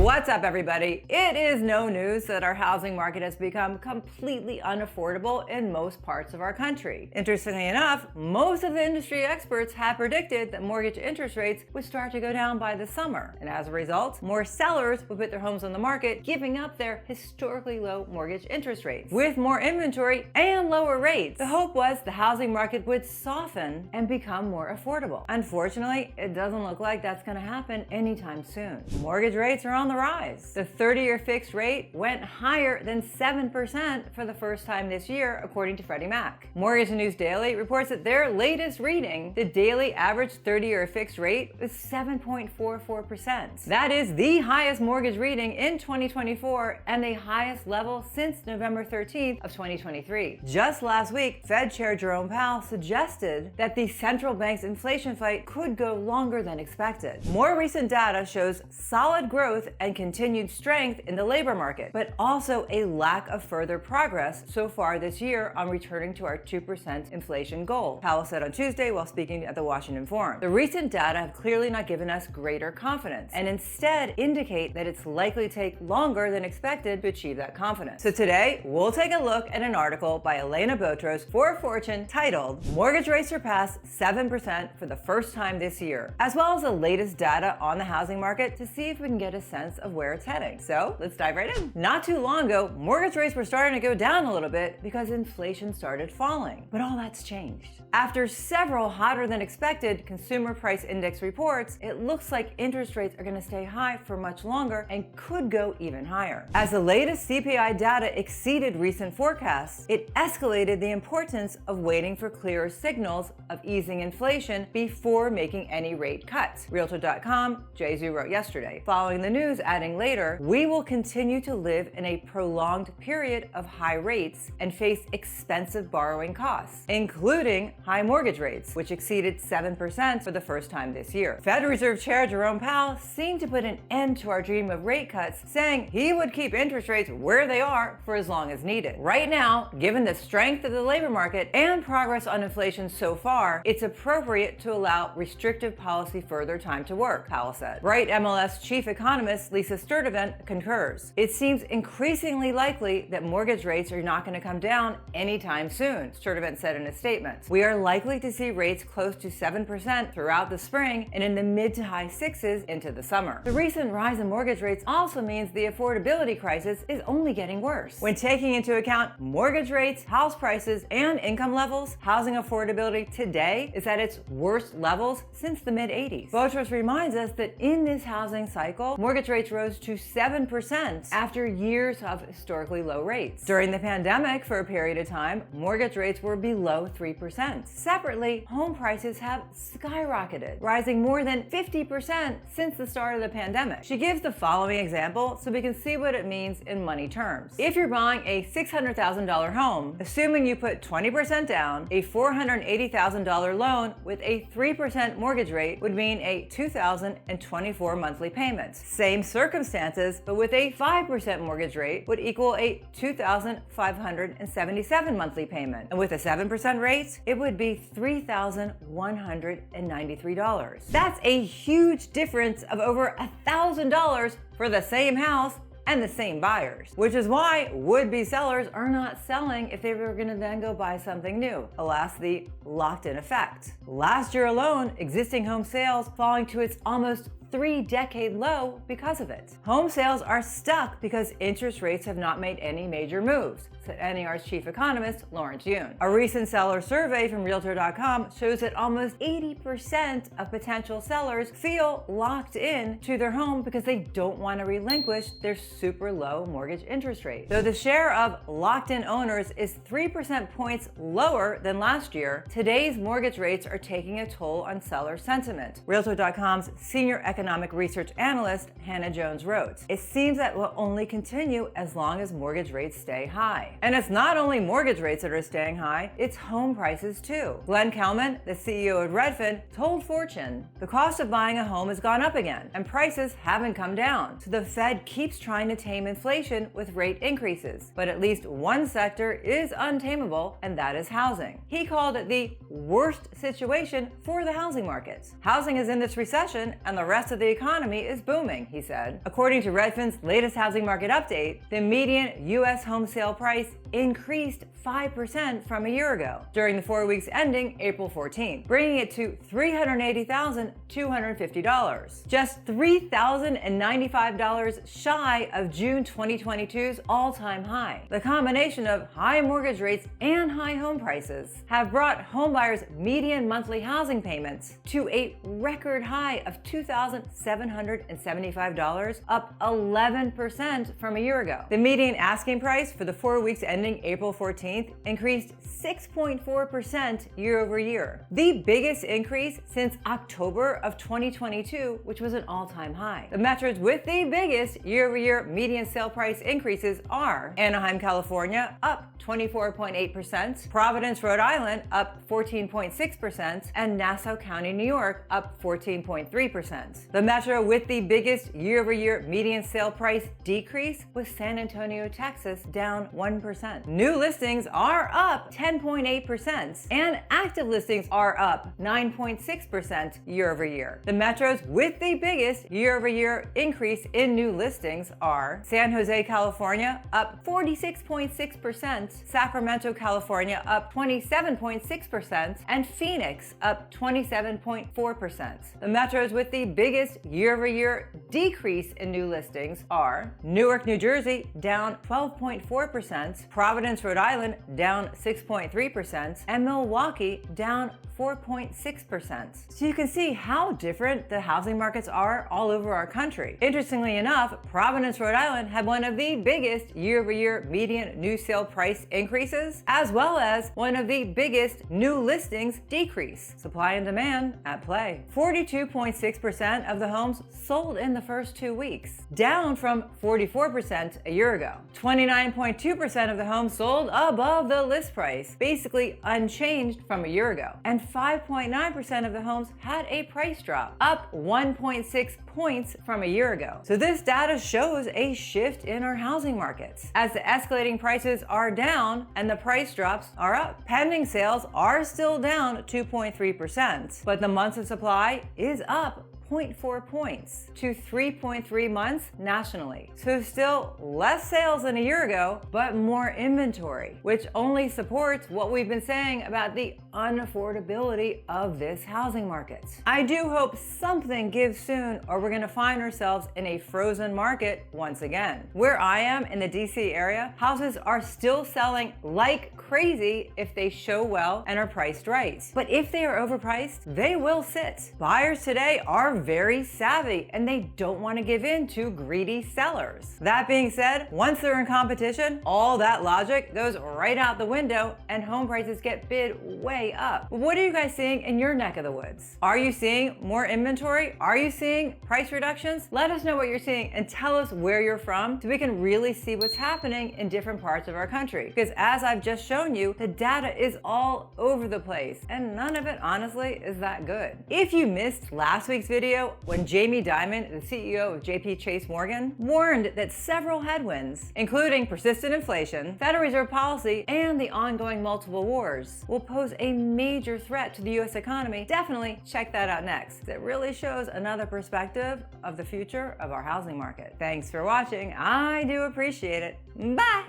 What's up, everybody? It is no news that our housing market has become completely unaffordable in most parts of our country. Interestingly enough, most of the industry experts had predicted that mortgage interest rates would start to go down by the summer. And as a result, more sellers would put their homes on the market, giving up their historically low mortgage interest rates. With more inventory and lower rates, the hope was the housing market would soften and become more affordable. Unfortunately, it doesn't look like that's going to happen anytime soon. Mortgage rates are on the rise. The 30-year fixed rate went higher than 7% for the first time this year, according to Freddie Mac. Mortgage News Daily reports that their latest reading, the daily average 30-year fixed rate, was 7.44%. That is the highest mortgage reading in 2024 and the highest level since November 13th of 2023. Just last week, Fed Chair Jerome Powell suggested that the central bank's inflation fight could go longer than expected. More recent data shows solid growth and continued strength in the labor market, but also a lack of further progress so far this year on returning to our 2% inflation goal, Powell said on Tuesday while speaking at the Washington Forum. The recent data have clearly not given us greater confidence and instead indicate that it's likely to take longer than expected to achieve that confidence. So today, we'll take a look at an article by Elena Botros for Fortune titled "Mortgage Rates Surpass 7% for the First Time This Year," as well as the latest data on the housing market to see if we can get a sense of where it's heading. So let's dive right in. Not too long ago, mortgage rates were starting to go down a little bit because inflation started falling. But all that's changed. After several hotter than expected consumer price index reports, it looks like interest rates are going to stay high for much longer and could go even higher. As the latest CPI data exceeded recent forecasts, it escalated the importance of waiting for clearer signals of easing inflation before making any rate cuts. Realtor.com, Jay Zhu wrote yesterday. Following the news, adding later, "We will continue to live in a prolonged period of high rates and face expensive borrowing costs, including high mortgage rates, which exceeded 7% for the first time this year." Fed Reserve Chair Jerome Powell seemed to put an end to our dream of rate cuts, saying he would keep interest rates where they are for as long as needed. Right now, given the strength of the labor market and progress on inflation so far, it's appropriate to allow restrictive policy further time to work, Powell said. Bright MLS chief economist Lisa Sturtevant concurs. "It seems increasingly likely that mortgage rates are not going to come down anytime soon," Sturtevant said in a statement. "We are likely to see rates close to 7% throughout the spring and in the mid to high sixes into the summer." The recent rise in mortgage rates also means the affordability crisis is only getting worse. When taking into account mortgage rates, house prices, and income levels, housing affordability today is at its worst levels since the mid-80s. Botros reminds us that in this housing cycle, mortgage rates rose to 7% after years of historically low rates. During the pandemic, for a period of time, mortgage rates were below 3%. Separately, home prices have skyrocketed, rising more than 50% since the start of the pandemic. She gives the following example so we can see what it means in money terms. If you're buying a $600,000 home, assuming you put 20% down, a $480,000 loan with a 3% mortgage rate would mean a $2,024 monthly payment. Same circumstances, but with a 5% mortgage rate would equal a $2,577 monthly payment. And with a 7% rate, it would be $3,193. That's a huge difference of over $1,000 for the same house and the same buyers, which is why would-be sellers are not selling if they were going to then go buy something new. Alas, the locked-in effect. Last year alone, existing home sales falling to its almost 3-decade low because of it. Home sales are stuck because interest rates have not made any major moves, said NAR's chief economist Lawrence Yun. A recent seller survey from Realtor.com shows that almost 80% of potential sellers feel locked in to their home because they don't want to relinquish their super low mortgage interest rate. Though the share of locked-in owners is 3% points lower than last year, today's mortgage rates are taking a toll on seller sentiment. Realtor.com's senior economic research analyst Hannah Jones wrote, "It seems that will only continue as long as mortgage rates stay high." And it's not only mortgage rates that are staying high, it's home prices too. Glenn Kelman, the CEO of Redfin, told Fortune, "The cost of buying a home has gone up again, and prices haven't come down. So the Fed keeps trying to tame inflation with rate increases. But at least one sector is untamable, and that is housing." He called it the worst situation for the housing markets. Housing is in this recession, and the rest rest of the economy is booming, he said. According to Redfin's latest housing market update, the median U.S. home sale price increased 5% from a year ago during the 4 weeks ending April 14th, bringing it to $380,250, just $3,095 shy of June 2022's all-time high. The combination of high mortgage rates and high home prices have brought homebuyers' median monthly housing payments to a record high of $2,775, up 11% from a year ago. The median asking price for the 4 weeks ending April 14th increased 6.4% year over year, the biggest increase since October of 2022, which was an all-time high. The metros with the biggest year-over-year median sale price increases are Anaheim, California, up 24.8%, Providence, Rhode Island, up 14.6%, and Nassau County, New York, up 14.3%. The metro with the biggest year-over-year median sale price decrease was San Antonio, Texas, down 1%. New listings are up 10.8%, and active listings are up 9.6% year over year. The metros with the biggest year-over-year increase in new listings are San Jose, California, up 46.6%, Sacramento, California, up 27.6%, and Phoenix, up 27.4%. The metros with the biggest year-over-year decrease in new listings are Newark, New Jersey, down 12.4%, Providence, Rhode Island, down 6.3%, and Milwaukee, down 4.6%. So you can see how different the housing markets are all over our country. Interestingly enough, Providence, Rhode Island had one of the biggest year-over-year median new sale price increases, as well as one of the biggest new listings decrease. Supply and demand at play. 42.6% of the homes sold in the first 2 weeks, down from 44% a year ago. 29.2% of the homes sold above the list price, basically unchanged from a year ago. And 5.9% of the homes had a price drop, up 1.6 points from a year ago. So this data shows a shift in our housing markets, as the escalating prices are down and the price drops are up. Pending sales are still down 2.3%, but the months of supply is up 0.4 points to 3.3 months nationally. So still less sales than a year ago, but more inventory, which only supports what we've been saying about the unaffordability of this housing market. I do hope something gives soon, or we're gonna find ourselves in a frozen market once again. Where I am in the DC area, houses are still selling like crazy if they show well and are priced right. But if they are overpriced, they will sit. Buyers today are very savvy and they don't want to give in to greedy sellers. That being said, once they're in competition, all that logic goes right out the window and home prices get bid way up. What are you guys seeing in your neck of the woods? Are you seeing more inventory? Are you seeing price reductions? Let us know what you're seeing and tell us where you're from so we can really see what's happening in different parts of our country. Because as I've just shown you, the data is all over the place and none of it honestly is that good. If you missed last week's video when Jamie Dimon, the CEO of JP Chase Morgan, warned that several headwinds, including persistent inflation, Federal Reserve policy, and the ongoing multiple wars, will pose a major threat to the US economy, definitely check that out next. It really shows another perspective of the future of our housing market. Thanks for watching. I do appreciate it. Bye!